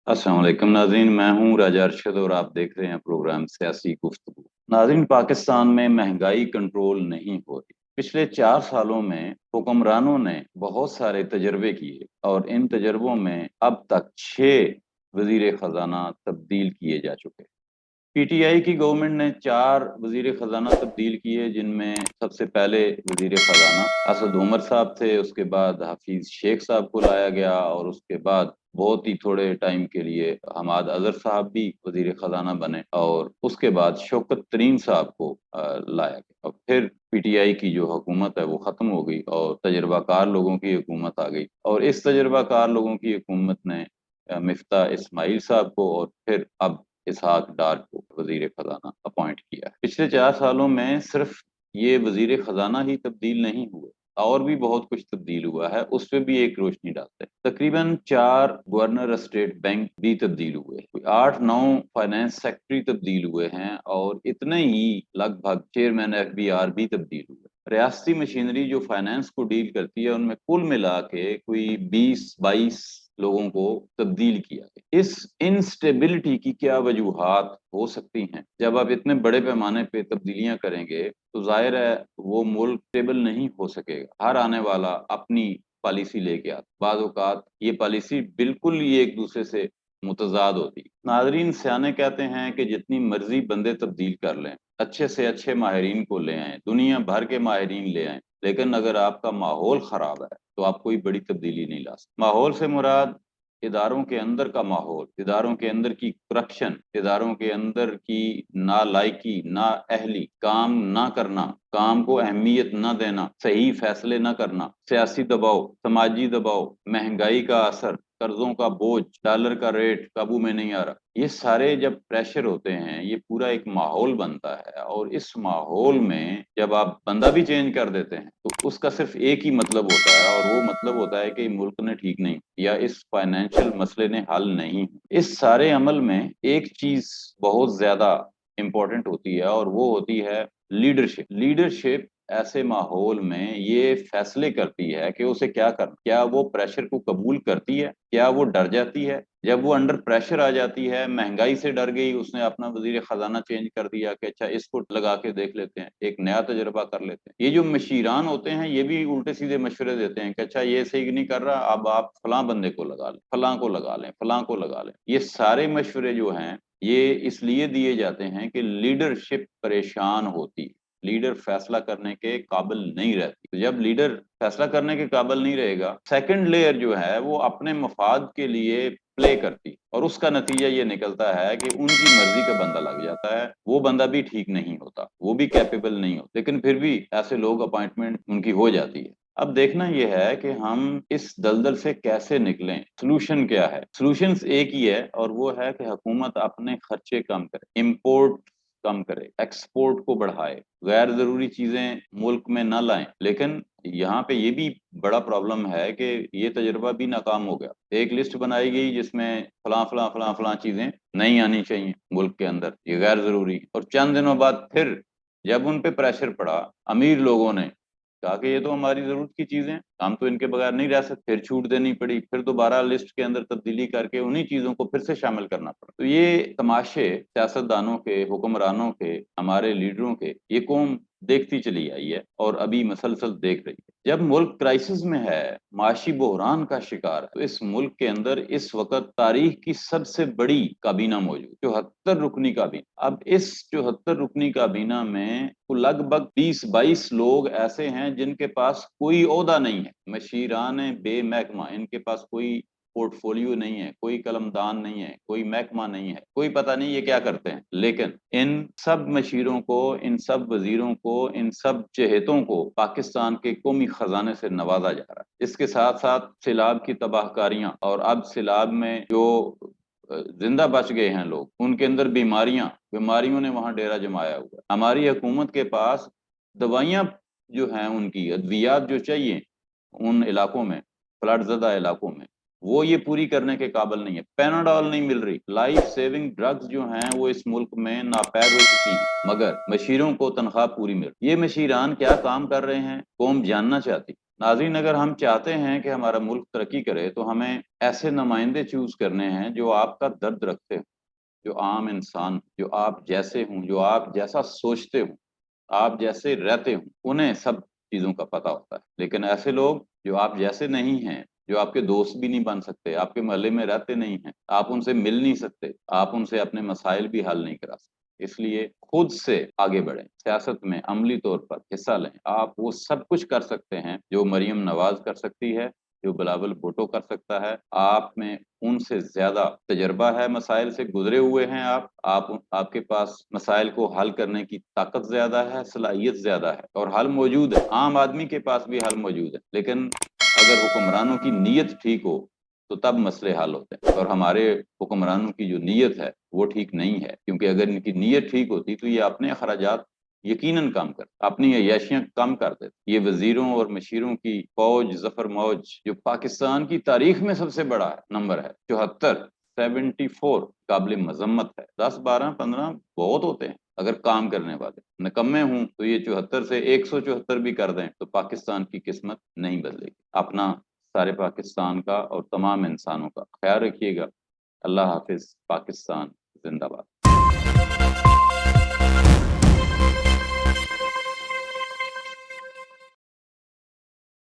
अस्सलाम वालेकुम नाज़रीन, मैं हूँ राजा अरशद और आप देख रहे हैं प्रोग्राम सियासी गुफ्तगू। नाज़रीन, पाकिस्तान में महंगाई कंट्रोल नहीं हो रही। पिछले 4 सालों में हुक्मरानों ने बहुत सारे तजर्बे किए और इन तजर्बों में अब तक 6 वजीर खजाना तब्दील किए जा चुके। पीटीआई की गवर्नमेंट ने 4 वजीर खजाना तब्दील किए, जिनमें सबसे पहले वजीर खजाना असद उमर साहब थे। उसके बाद हफीज शेख साहब को लाया गया और उसके बाद बहुत ही थोड़े टाइम के लिए हमाद अजहर साहब भी वजीर खजाना बने और उसके बाद शौकत तरीन साहब को लाया गया और फिर पीटीआई की जो हुकूमत है वो खत्म हो गई और तजर्बाकार लोगों की हुकूमत आ गई। और इस तजर्बाकार लोगों की हुकूमत ने मिफ्ता इस्माइल साहब को और फिर अब इसहाक डार को वजीर खजाना अपॉइंट किया है। पिछले 4 सालों में सिर्फ ये वजीर खजाना ही तब्दील नहीं हुए, और भी बहुत कुछ तब्दील हुआ है, उस पर भी एक रोशनी डालते हैं। तकरीबन 4 गवर्नर स्टेट बैंक भी तब्दील हुए, 8-9 फाइनेंस सेक्रेटरी तब्दील हुए हैं और इतने ही लगभग चेयरमैन एफबीआर भी तब्दील हुए। रियासती मशीनरी जो फाइनेंस को डील करती है उनमें कुल मिला के कोई 20-22 लोगों को तब्दील किया गया। इस इंस्टेबिलिटी की क्या वजूहात हो सकती हैं? जब आप इतने बड़े पैमाने पे तब्दीलियां करेंगे तो जाहिर है वो मुल्क स्टेबल नहीं हो सकेगा। हर आने वाला अपनी पॉलिसी लेके आता, बाज़ औक़ात ये पॉलिसी बिल्कुल ही एक दूसरे से मुतजाद होती। नाजरीन, सियाने कहते हैं कि जितनी मर्जी बंदे तब्दील कर लें, अच्छे से अच्छे माहिरीन को ले आए, दुनिया भर के माहिरीन ले आए, लेकिन अगर आपका माहौल खराब है तो आप कोई बड़ी तब्दीली नहीं ला सकते। माहौल से मुराद इदारों के अंदर का माहौल, इदारों के अंदर की करप्शन, इदारों के अंदर की नालायकी, ना अहली, काम ना करना, काम को अहमियत न देना, सही फैसले न करना, सियासी दबाव, समाजी दबाव, महंगाई का असर, कर्जों का बोझ, डॉलर का रेट काबू में नहीं आ रहा, ये सारे जब प्रेशर होते हैं ये पूरा एक माहौल बनता है। और इस माहौल में जब आप बंदा भी चेंज कर देते हैं तो उसका सिर्फ एक ही मतलब होता है और वो मतलब होता है कि मुल्क ने ठीक नहीं या इस फाइनेंशियल मसले ने हल नहीं। इस सारे अमल में एक चीज बहुत ज्यादा इंपॉर्टेंट होती है और वो होती है लीडरशिप। लीडरशिप ऐसे माहौल में ये फैसले करती है कि उसे क्या करना। क्या वो प्रेशर को कबूल करती है, क्या वो डर जाती है? जब वो अंडर प्रेशर आ जाती है, महंगाई से डर गई, उसने अपना वजीर खजाना चेंज कर दिया कि अच्छा इसको लगा के देख लेते हैं, एक नया तजर्बा कर लेते हैं। ये जो मशीरान होते हैं ये भी उल्टे सीधे मशवरे देते हैं कि अच्छा ये सही नहीं कर रहा, अब आप फलां बंदे को लगा लें, फलां को लगा लें, फलां को लगा लें। ये सारे मशवरे जो हैं ये इसलिए दिए जाते हैं कि लीडरशिप परेशान होती है, लीडर फैसला करने के काबिल नहीं रहती। तो जब लीडर फैसला करने के काबिल नहीं रहेगा, सेकंड लेयर जो है वो अपने मफाद के लिए प्ले करती और उसका नतीजा ये निकलता है कि उनकी मर्जी का बंदा लग जाता है। वो बंदा भी ठीक नहीं होता, वो भी कैपेबल नहीं होता, लेकिन फिर भी ऐसे लोग अपॉइंटमेंट उनकी हो जाती है। अब देखना यह है कि हम इस दलदल से कैसे निकलें। सोल्यूशन क्या है? सोल्यूशन एक ही है और वो है कि हुकूमत अपने खर्चे कम करे, इम्पोर्ट कम करे, एक्सपोर्ट को बढ़ाए, गैर जरूरी चीजें मुल्क में न लाएं। लेकिन यहाँ पे ये भी बड़ा प्रॉब्लम है कि ये तजर्बा भी नाकाम हो गया। एक लिस्ट बनाई गई जिसमें फलां फलां फलां फलां चीजें नहीं आनी चाहिए मुल्क के अंदर, ये गैर जरूरी, और चंद दिनों बाद फिर जब उन पे प्रेशर पड़ा, अमीर लोगों ने कहा कि ये तो हमारी जरूरत की चीजें, हम तो इनके बगैर नहीं रह सकते, फिर छूट देनी पड़ी, फिर दोबारा लिस्ट के अंदर तब्दीली करके उन्हीं चीजों को फिर से शामिल करना पड़ा। तो ये तमाशे सियासतदानों के, हुक्मरानों के, हमारे लीडरों के, ये कौम देखती चली आई है और अभी मसलसल देख रही है। जब मुल्क क्राइसिस में है, माशी बहरान का शिकार है, तो इस मुल्क के अंदर इस वक्त तारीख की सबसे बड़ी काबीना मौजूद, 74 रुकनी काबीना। अब इस 74 रुकनी काबीना में लगभग 20-22 लोग ऐसे हैं जिनके पास कोई ओहदा नहीं है, मशीरान बेमहकमा, इनके पास कोई पोर्टफोलियो नहीं है, कोई कलमदान नहीं है, कोई महकमा नहीं है, कोई पता नहीं ये क्या करते हैं। लेकिन इन सब मशीरों को, इन सब वजीरों को, इन सब चहेतों को पाकिस्तान के कौमी खजाने से नवाजा जा रहा है। इसके साथ साथ सैलाब की तबाहकारियां, और अब सैलाब में जो जिंदा बच गए हैं लोग, उनके अंदर बीमारियों ने वहां डेरा जमाया हुआ है। हमारी हुकूमत के पास दवाइयां जो हैं, उनकी अद्वियात जो चाहिए उन इलाकों में, फ्लड ज़दा इलाकों में, वो ये पूरी करने के काबिल नहीं है। पैनाडॉल नहीं मिल रही, लाइफ सेविंग ड्रग्स जो हैं वो इस मुल्क में नापैद हो चुकी हैं, मगर मशीरों को तनख्वाह पूरी मिल रही। ये मशीरान क्या काम कर रहे हैं, कौम जानना चाहती। नाज़रीन, अगर हम चाहते हैं कि हमारा मुल्क तरक्की करे तो हमें ऐसे नुमाइंदे चूज करने हैं जो आपका दर्द रखते हो, जो आम इंसान, जो आप जैसे हों, जो आप जैसा सोचते हो, आप जैसे रहते हो, उन्हें सब चीज़ों का पता होता है। लेकिन ऐसे लोग जो आप जैसे नहीं हैं, जो आपके दोस्त भी नहीं बन सकते, आपके मोहल्ले में रहते नहीं हैं, आप उनसे मिल नहीं सकते, आप उनसे अपने मसाइल भी हल नहीं करा सकते, इसलिए खुद से आगे बढ़ें, सियासत में अमली तौर पर हिस्सा लें। आप वो सब कुछ कर सकते हैं जो मरियम नवाज कर सकती है, जो बिलावल भुट्टो कर सकता है। आप में उनसे ज्यादा तजर्बा है, मसाइल से गुजरे हुए हैं आपके पास मसाइल को हल करने की ताकत ज्यादा है, सलाहियत ज्यादा है, और हल मौजूद है। आम आदमी के पास भी हल मौजूद है, लेकिन अगर हुक्मरानों की नीयत ठीक हो तो तब मसले हल होते हैं। और हमारे हुक्मरानों की जो नीयत है वो ठीक नहीं है, क्योंकि अगर इनकी नीयत ठीक होती तो ये अपने अखराजात यकीनन कम कर, अपनी अय्याशियां कम कर देते। ये वजीरों और मशीरों की फौज, जफर मौज, जो पाकिस्तान की तारीख में सबसे बड़ा नंबर है, 74, 74 काबिल मजम्मत है। 10, 12, 15 बहुत होते हैं अगर काम करने वाले निकम्मे हूं, तो ये 74 से 174 भी कर दें तो पाकिस्तान की किस्मत नहीं बदलेगी। अपना, सारे पाकिस्तान का और तमाम इंसानों का ख्याल रखिएगा। अल्लाह हाफिज। पाकिस्तान जिंदाबाद।